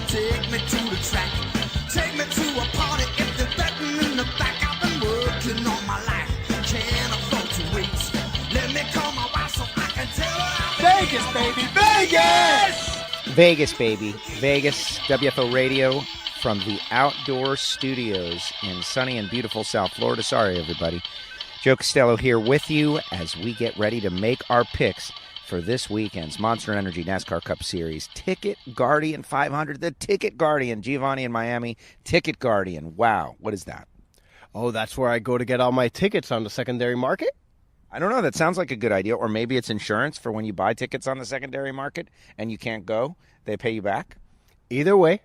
Take me to the track. Take me to a party if they're betting in the back. I've been working all my life. Can't afford to wait. Let me call my wife so I can tell her. Vegas, baby, Vegas! Vegas, baby. Vegas, WFO Radio from the outdoor studios in sunny and beautiful South Florida. Sorry, everybody. Joe Costello here with you as we get ready to make our picks for this weekend's Monster Energy NASCAR Cup Series. TicketGuardian 500, the TicketGuardian. Giovanni in Miami, TicketGuardian. Wow, what is that? Oh, that's where I go to get all my tickets on the secondary market? I don't know. That sounds like a good idea. Or maybe it's insurance for when you buy tickets on the secondary market and you can't go. They pay you back. Either way,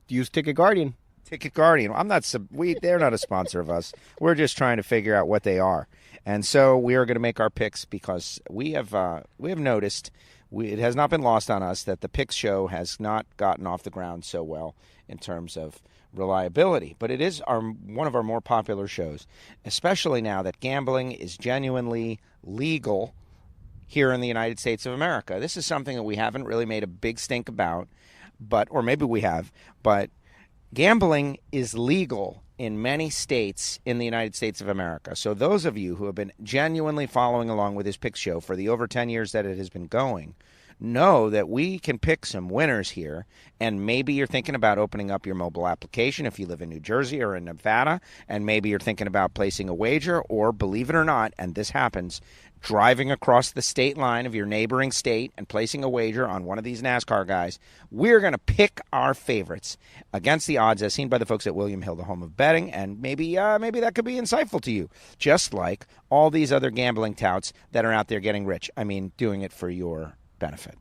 use TicketGuardian. TicketGuardian. They're not a sponsor of us. We're just trying to figure out what they are. And so we are going to make our picks because we have noticed, it has not been lost on us that the picks show has not gotten off the ground so well in terms of reliability. But it is one of our more popular shows, especially now that gambling is genuinely legal here in the United States of America. This is something that we haven't really made a big stink about, or maybe we have, but gambling is legal in many states in the United States of America. So those of you who have been genuinely following along with this pick show for the over 10 years that it has been going know that we can pick some winners here, and maybe you're thinking about opening up your mobile application if you live in New Jersey or in Nevada, and maybe you're thinking about placing a wager, or believe it or not, and this happens, driving across the state line of your neighboring state and placing a wager on one of these NASCAR guys. We're going to pick our favorites against the odds as seen by the folks at William Hill, the home of betting, and maybe that could be insightful to you, just like all these other gambling touts that are out there getting rich. I mean, doing it for your benefit.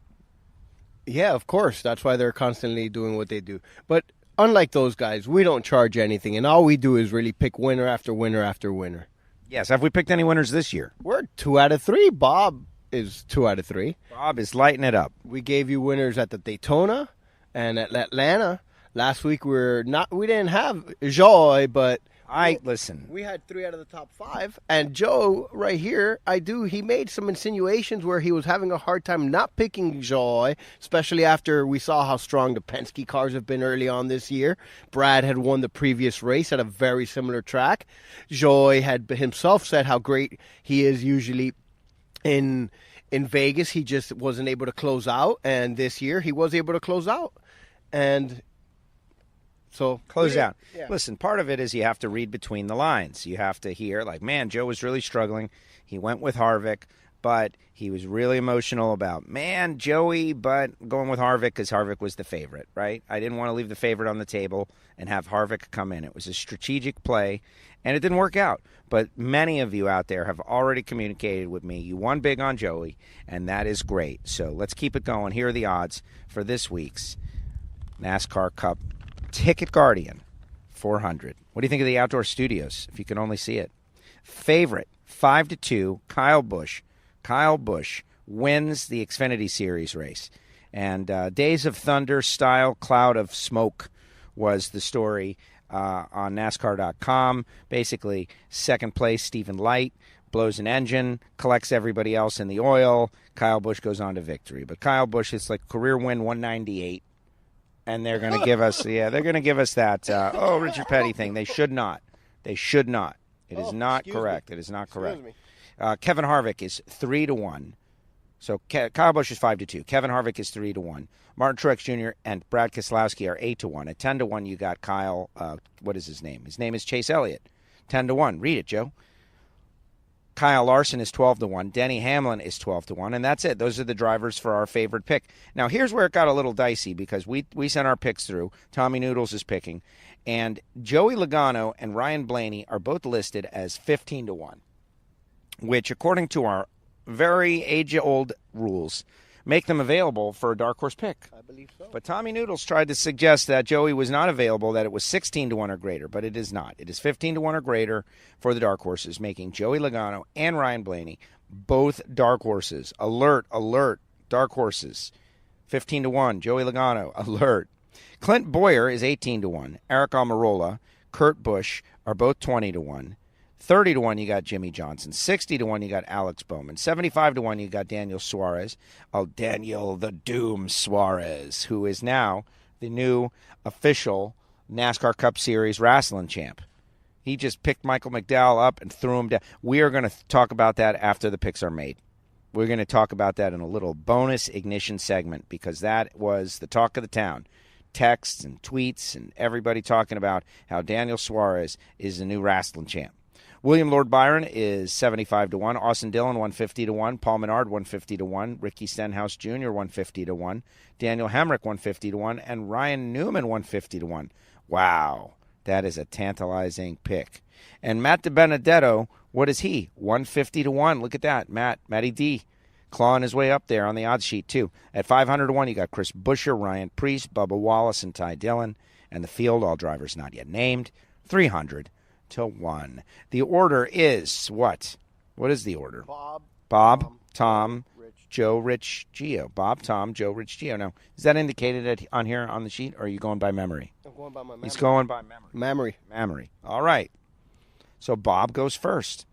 Yeah, of course. That's why they're constantly doing what they do. But unlike those guys, we don't charge anything, and all we do is really pick winner after winner after winner. Yes. Have we picked any winners this year? We're 2 out of 3. Bob is 2 out of 3. Bob is lighting it up. We gave you winners at the Daytona and at Atlanta. Last week we didn't have Joy, but listen. We had 3 out of the top 5. And Joe, right here, he made some insinuations where he was having a hard time not picking Joy, especially after we saw how strong the Penske cars have been early on this year. Brad had won the previous race at a very similar track. Joy had himself said how great he is usually in Vegas. He just wasn't able to close out, and this year he was able to close out. And so close out. Yeah. Listen, part of it is you have to read between the lines. You have to hear, like, man, Joe was really struggling. He went with Harvick, but he was really emotional about, man, Joey, but going with Harvick because Harvick was the favorite, right? I didn't want to leave the favorite on the table and have Harvick come in. It was a strategic play, and it didn't work out. But many of you out there have already communicated with me. You won big on Joey, and that is great. So let's keep it going. Here are the odds for this week's NASCAR Cup TicketGuardian 400. What do you think of the outdoor studios, if you can only see it? Favorite, 5-2, Kyle Busch. Kyle Busch wins the Xfinity Series race. And Days of Thunder style cloud of smoke was the story on NASCAR.com. Basically, second place, Stephen Light blows an engine, collects everybody else in the oil. Kyle Busch goes on to victory. But Kyle Busch, it's like career win 198. And they're going to give us, that, Richard Petty thing. They should not. It is not correct. It is not correct. Kevin Harvick is 3-1. So Kyle Busch is 5-2. Kevin Harvick is 3-1. Martin Truex Jr. and Brad Keselowski are 8-1. At 10-1, you got Kyle. What is his name? His name is Chase Elliott. 10-1. Read it, Joe. Kyle Larson is 12-1. Denny Hamlin is 12-1, and that's it. Those are the drivers for our favorite pick. Now, here's where it got a little dicey because we sent our picks through. Tommy Noodles is picking, and Joey Logano and Ryan Blaney are both listed as 15-1, which, according to our very age-old rules, make them available for a dark horse pick. I believe so. But Tommy Noodles tried to suggest that Joey was not available, that it was 16-1 or greater, but it is not. It is 15-1 or greater for the dark horses, making Joey Logano and Ryan Blaney both dark horses. Alert, alert, dark horses. 15-1, Joey Logano, alert. Clint Boyer is 18-1. Eric Almirola, Kurt Busch are both 20-1. 30-1, you got Jimmy Johnson. 60-1, you got Alex Bowman. 75-1, you got Daniel Suarez. Oh, Daniel the Doom Suarez, who is now the new official NASCAR Cup Series wrestling champ. He just picked Michael McDowell up and threw him down. We are going to talk about that after the picks are made. We're going to talk about that in a little bonus ignition segment because that was the talk of the town. Texts and tweets and everybody talking about how Daniel Suarez is the new wrestling champ. William Lord Byron is 75-1. Austin Dillon 150-1. Paul Menard 150-1. Ricky Stenhouse Jr. 150-1. Daniel Hemrick 150-1. And Ryan Newman 150-1. Wow, that is a tantalizing pick. And Matt DiBenedetto, what is he? 150-1. Look at that, Matty D, clawing his way up there on the odds sheet too. At 500-1, you got Chris Buescher, Ryan Preece, Bubba Wallace, and Ty Dillon. And the field, all drivers not yet named, 300-1. The order is what? What is the order? Bob, Tom, Rich. Joe, Rich, Gio. Bob, Tom, Joe, Rich, Gio. Now, is that indicated on here on the sheet, or are you going by memory? I'm going by my memory. He's going by Memory. memory. All right. So Bob goes first.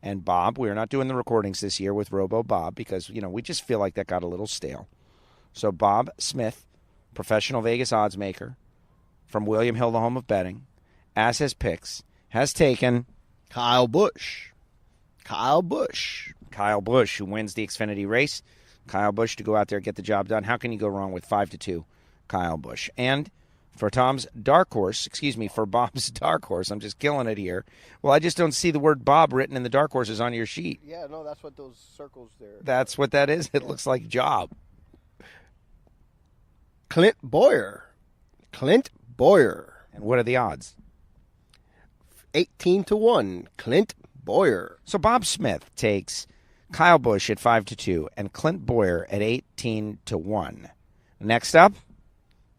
And Bob, we're not doing the recordings this year with Robo Bob because, we just feel like that got a little stale. So Bob Smith, professional Vegas odds maker from William Hill, the home of betting, as his picks, has taken Kyle Busch. Kyle Busch, who wins the Xfinity race. Kyle Busch to go out there and get the job done. How can you go wrong with 5-2 Kyle Busch? And for Bob's dark horse, I'm just killing it here. Well, I just don't see the word Bob written in the dark horses on your sheet. Yeah, no, that's what those circles there. That's what that is. It looks like job. Clint Boyer. And what are the odds? 18-1. Clint Boyer. So Bob Smith takes Kyle Busch at 5-2 and Clint Boyer at 18-1. Next up,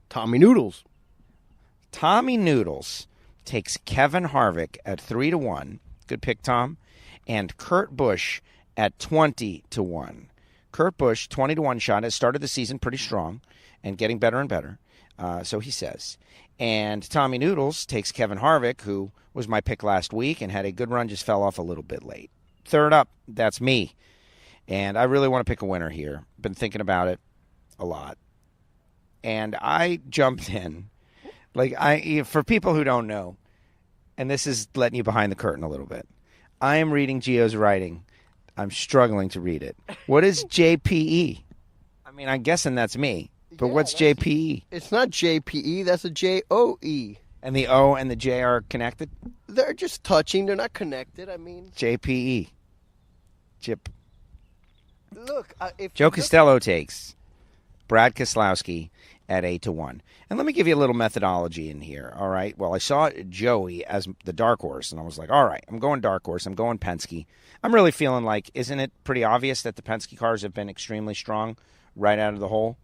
Tommy Noodles. Tommy Noodles takes Kevin Harvick at 3-1. Good pick, Tom. And Kurt Busch at 20-1. Kurt Busch, 20-1 shot, has started the season pretty strong and getting better and better, so he says. And Tommy Noodles takes Kevin Harvick, who was my pick last week and had a good run, just fell off a little bit late. Third up, that's me. And I really want to pick a winner here. Been thinking about it a lot. And I jumped in. For people who don't know, and this is letting you behind the curtain a little bit, I am reading Gio's writing. I'm struggling to read it. What is JPE? I mean, I'm guessing that's me. But what's JPE? It's not JPE. That's a JOE. And the O and the J are connected? They're just touching. They're not connected. I mean, JPE. Chip. Look, if Joe Costello takes Brad Keselowski at 8-1. And let me give you a little methodology in here, all right? Well, I saw Joey as the dark horse, and I was like, all right, I'm going dark horse. I'm going Penske. I'm really feeling like, isn't it pretty obvious that the Penske cars have been extremely strong right out of the hole,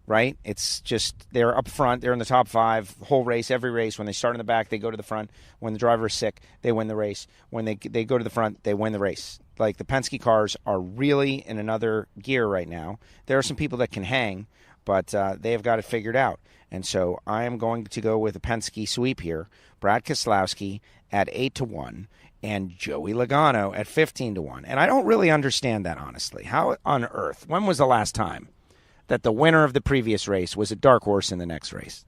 right? It's just they're up front. They're in the top five, whole race, every race. When they start in the back, they go to the front. When the driver is sick, they win the race. When they go to the front, they win the race. Like, the Penske cars are really in another gear right now. There are some people that can hang, but they have got it figured out. And so I am going to go with a Penske sweep here. Brad Keselowski at 8-1 and Joey Logano at 15-1. And I don't really understand that, honestly. How on earth? When was the last time that the winner of the previous race was a dark horse in the next race?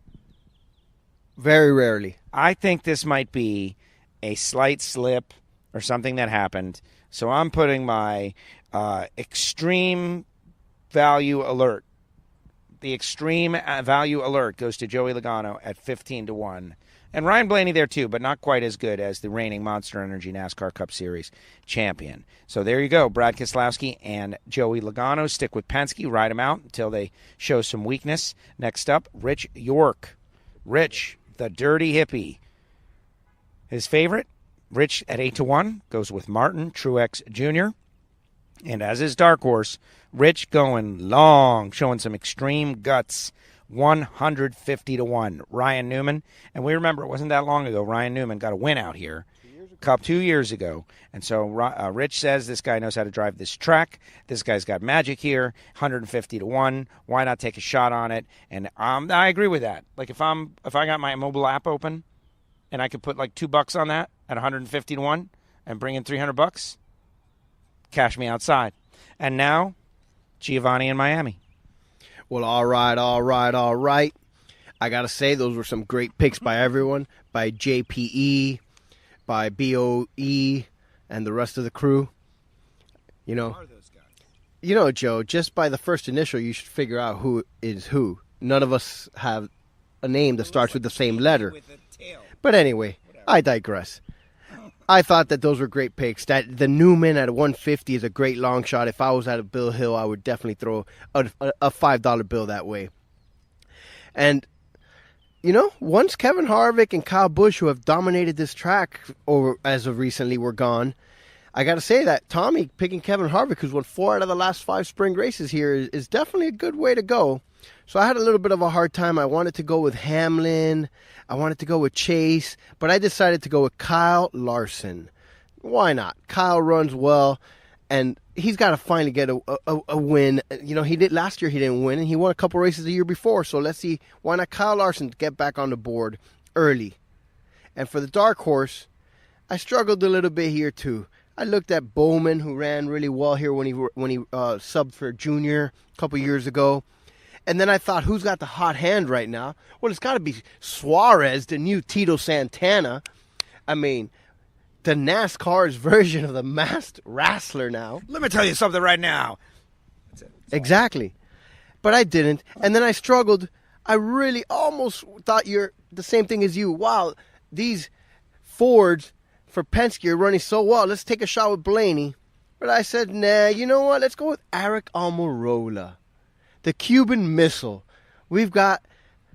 Very rarely. I think this might be a slight slip or something that happened. So I'm putting my extreme value alert. The extreme value alert goes to Joey Logano at 15-1. And Ryan Blaney there too, but not quite as good as the reigning Monster Energy NASCAR Cup Series champion. So there you go. Brad Keselowski and Joey Logano stick with Penske. Ride them out until they show some weakness. Next up, Rich York. Rich, the dirty hippie. His favorite, Rich at 8-1, goes with Martin Truex Jr. And as his dark horse, Rich going long, showing some extreme guts, 150-1. Ryan Newman, and we remember it wasn't that long ago, Ryan Newman got a win out here, Cup 2 years ago. And so Rich says this guy knows how to drive this track. This guy's got magic here, 150-1. Why not take a shot on it? And I agree with that. Like if I got my mobile app open and I could put like $2 on that at 150-1 and bring in $300, cash me outside. And now, Giovanni in Miami. Well, all right. I got to say, those were some great picks by everyone, by JPE, by BOE, and the rest of the crew. You know, Joe, just by the first initial, you should figure out who is who. None of us have a name that starts with the same letter. But anyway, I digress. I thought that those were great picks. That the Newman at 150 is a great long shot. If I was at a Bill Hill, I would definitely throw a $5 bill that way. And, you know, once Kevin Harvick and Kyle Busch, who have dominated this track over as of recently, were gone, I got to say that Tommy picking Kevin Harvick, who's won 4 out of the last 5 spring races here, is definitely a good way to go. So I had a little bit of a hard time. I wanted to go with Hamlin. I wanted to go with Chase. But I decided to go with Kyle Larson. Why not? Kyle runs well, and he's got to finally get a win. You know, he did last year. He didn't win, and he won a couple races the year before. So let's see. Why not Kyle Larson to get back on the board early? And for the dark horse, I struggled a little bit here too. I looked at Bowman, who ran really well here when he subbed for Junior a couple years ago. And then I thought, who's got the hot hand right now? Well, it's got to be Suarez, the new Tito Santana. I mean, the NASCAR's version of the masked wrestler now. Let me tell you something right now. That's it. Exactly. But I didn't. And then I struggled. I really almost thought you're the same thing as you. Wow, these Fords for Penske are running so well. Let's take a shot with Blaney. But I said, nah, you know what? Let's go with Eric Almirola. The Cuban Missile. We've got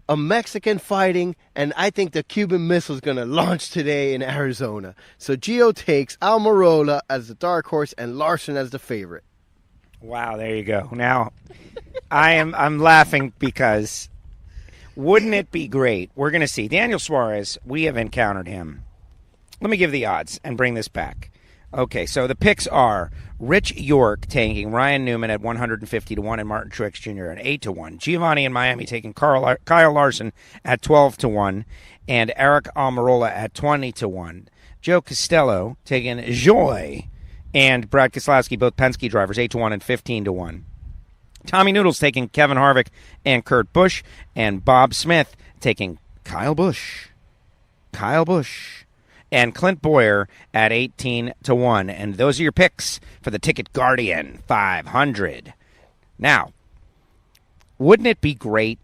a Mexican fighting, and I think the Cuban Missile is going to launch today in Arizona. So Gio takes Almirola as the dark horse and Larson as the favorite. Wow, there you go. Now, I'm laughing because wouldn't it be great? We're going to see Daniel Suarez. We have encountered him. Let me give the odds and bring this back. Okay, so the picks are Rich York taking Ryan Newman at 150-1 and Martin Truex Jr. at 8-1. Giovanni in Miami taking Kyle Larson at 12-1 and Eric Almirola at 20-1. Joe Costello taking Joy and Brad Keselowski, both Penske drivers, 8-1 and 15-1. Tommy Noodles taking Kevin Harvick and Kurt Busch, and Bob Smith taking Kyle Busch. And Clint Boyer at 18-1. And those are your picks for the TicketGuardian 500. Now, wouldn't it be great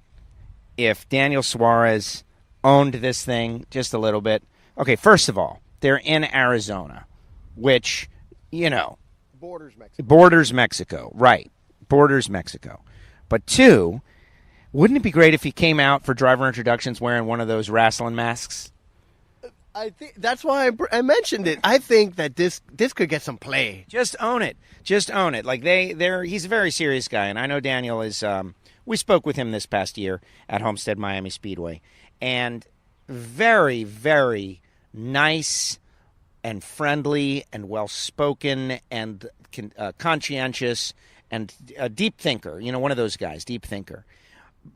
if Daniel Suarez owned this thing just a little bit? Okay, first of all, they're in Arizona, which, you know. Borders Mexico. Right. Borders Mexico. But two, wouldn't it be great if he came out for driver introductions wearing one of those wrestling masks? I think that's why I mentioned it. I think that this could get some play. Just own it. Like he's a very serious guy, and I know Daniel is. We spoke with him this past year at Homestead Miami Speedway, and very, very nice and friendly and well spoken and conscientious and a deep thinker. You know, one of those guys, deep thinker.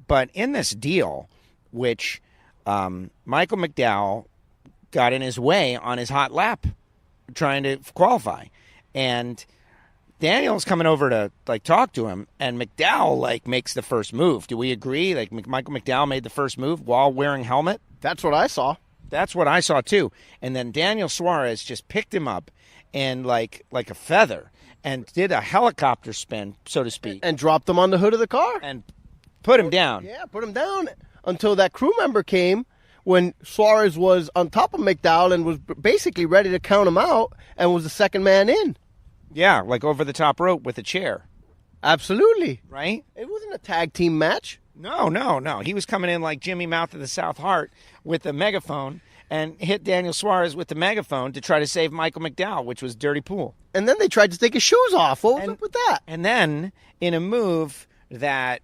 But in this deal, which Michael McDowell got in his way on his hot lap trying to qualify. And Daniel's coming over to talk to him, and McDowell makes the first move. Do we agree? Michael McDowell made the first move while wearing helmet? That's what I saw. That's what I saw too. And then Daniel Suarez just picked him up and like a feather and did a helicopter spin, so to speak. And dropped him on the hood of the car. And put him down. Yeah, put him down until that crew member came when Suarez was on top of McDowell and was basically ready to count him out and was the second man in. Yeah, over the top rope with a chair. Absolutely. Right? It wasn't a tag team match. No. He was coming in like Jimmy Mouth of the South Heart with the megaphone and hit Daniel Suarez with the megaphone to try to save Michael McDowell, which was dirty pool. And then they tried to take his shoes off. What was up with that? And then, in a move that...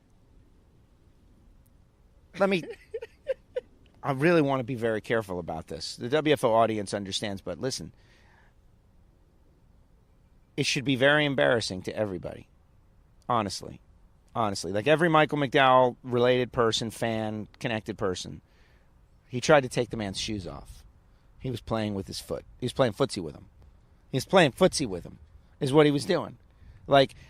I really want to be very careful about this. The WFO audience understands, but listen. It should be very embarrassing to everybody. Honestly. Like every Michael McDowell related person, fan, connected person. He tried to take the man's shoes off. He was playing with his foot. He was playing footsie with him. Is what he was doing.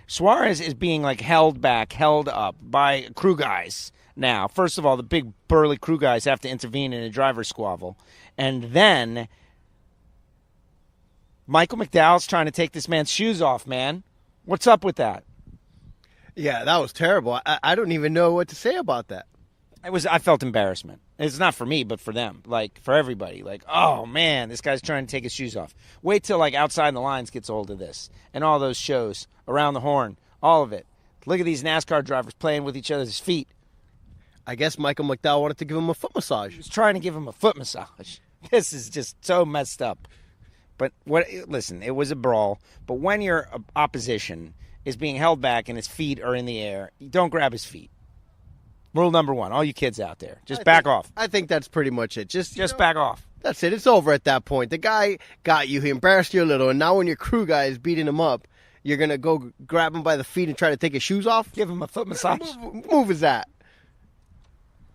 Suarez is being held up by crew guys now. First of all, the big burly crew guys have to intervene in a driver's squabble. And then Michael McDowell's trying to take this man's shoes off, man. What's up with that? Yeah, that was terrible. I don't even know what to say about that. I felt embarrassment. It's not for me, but for them, like for everybody. Like, oh man, this guy's trying to take his shoes off. Wait till like Outside the Lines gets hold of this, and all those shows, Around the Horn, all of it. Look at these NASCAR drivers playing with each other's feet. I guess Michael McDowell wanted to give him a foot massage. He was trying to give him a foot massage. This is just so messed up. But listen, it was a brawl. But when your opposition is being held back and his feet are in the air, you don't grab his feet. Rule number one, all you kids out there, just back off. I think that's pretty much it. Just back off. That's it. It's over at that point. The guy got you. He embarrassed you a little. And now when your crew guy is beating him up, you're going to go grab him by the feet and try to take his shoes off? Give him a foot massage. Move is that?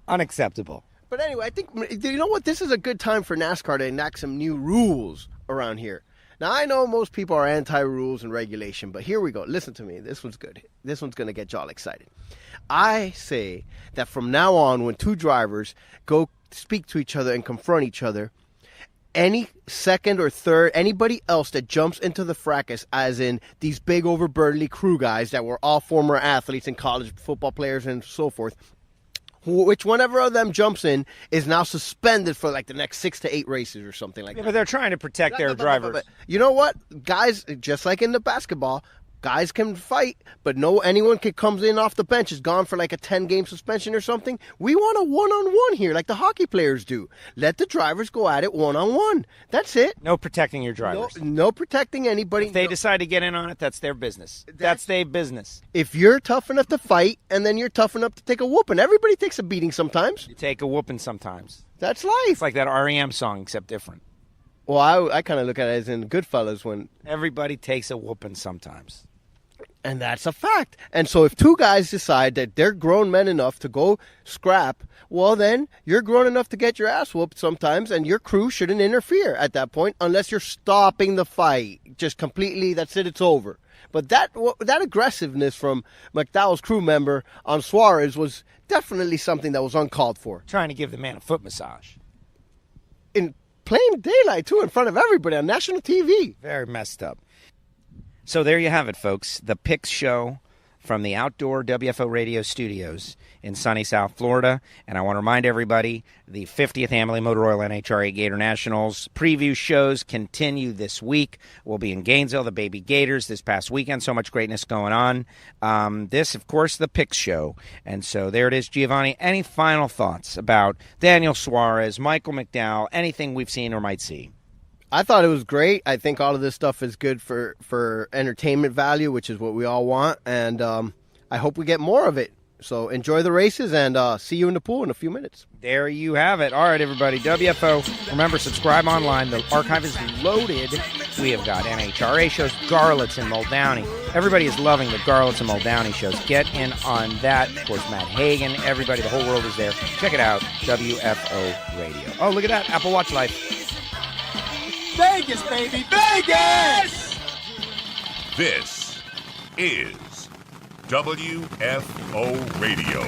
Unacceptable. But anyway, I think, you know what? This is a good time for NASCAR to enact some new rules around here. Now, I know most people are anti-rules and regulation, but here we go. Listen to me. This one's good. This one's going to get y'all excited. I say that from now on, when two drivers go speak to each other and confront each other, any second or third, anybody else that jumps into the fracas, as in these big overburdenly crew guys that were all former athletes and college football players and so forth, which whenever of them jumps in is now suspended for like the next 6 to 8 races or something like that. But they're trying to protect their drivers. But you know what? Guys, just like in the basketball, guys can fight, but anyone can comes in off the bench, is gone for like a 10-game suspension or something. We want a one-on-one here like the hockey players do. Let the drivers go at it one-on-one. That's it. No protecting your drivers. No protecting anybody. If they decide to get in on it, that's their business. That's their business. If you're tough enough to fight and then you're tough enough to take a whooping, everybody takes a beating sometimes. You take a whooping sometimes. That's life. It's like that REM song, except different. Well, I kind of look at it as in Goodfellas when everybody takes a whooping sometimes. And that's a fact. And so if two guys decide that they're grown men enough to go scrap, well, then you're grown enough to get your ass whooped sometimes, and your crew shouldn't interfere at that point unless you're stopping the fight. Just completely, that's it, it's over. But that aggressiveness from McDowell's crew member on Suarez was definitely something that was uncalled for. Trying to give the man a foot massage. In plain daylight, too, in front of everybody on national TV. Very messed up. So there you have it, folks. The Picks Show from the outdoor WFO Radio studios in sunny South Florida. And I want to remind everybody, the 50th Amalie Motor Oil NHRA Gator Nationals preview shows continue this week. We'll be in Gainesville, the Baby Gators, this past weekend. So much greatness going on. This, of course, the Picks Show. And so there it is, Giovanni. Any final thoughts about Daniel Suarez, Michael McDowell, anything we've seen or might see? I thought it was great. I think all of this stuff is good for entertainment value, which is what we all want. And I hope we get more of it. So enjoy the races, and see you in the pool in a few minutes. There you have it. All right, everybody. WFO. Remember, subscribe online. The archive is loaded. We have got NHRA shows, Garlits and Muldowney. Everybody is loving the Garlits and Muldowney shows. Get in on that. Of course, Matt Hagan, everybody, the whole world is there. Check it out, WFO Radio. Oh, look at that. Apple Watch Life. Vegas, baby, Vegas! This is WFO Radio.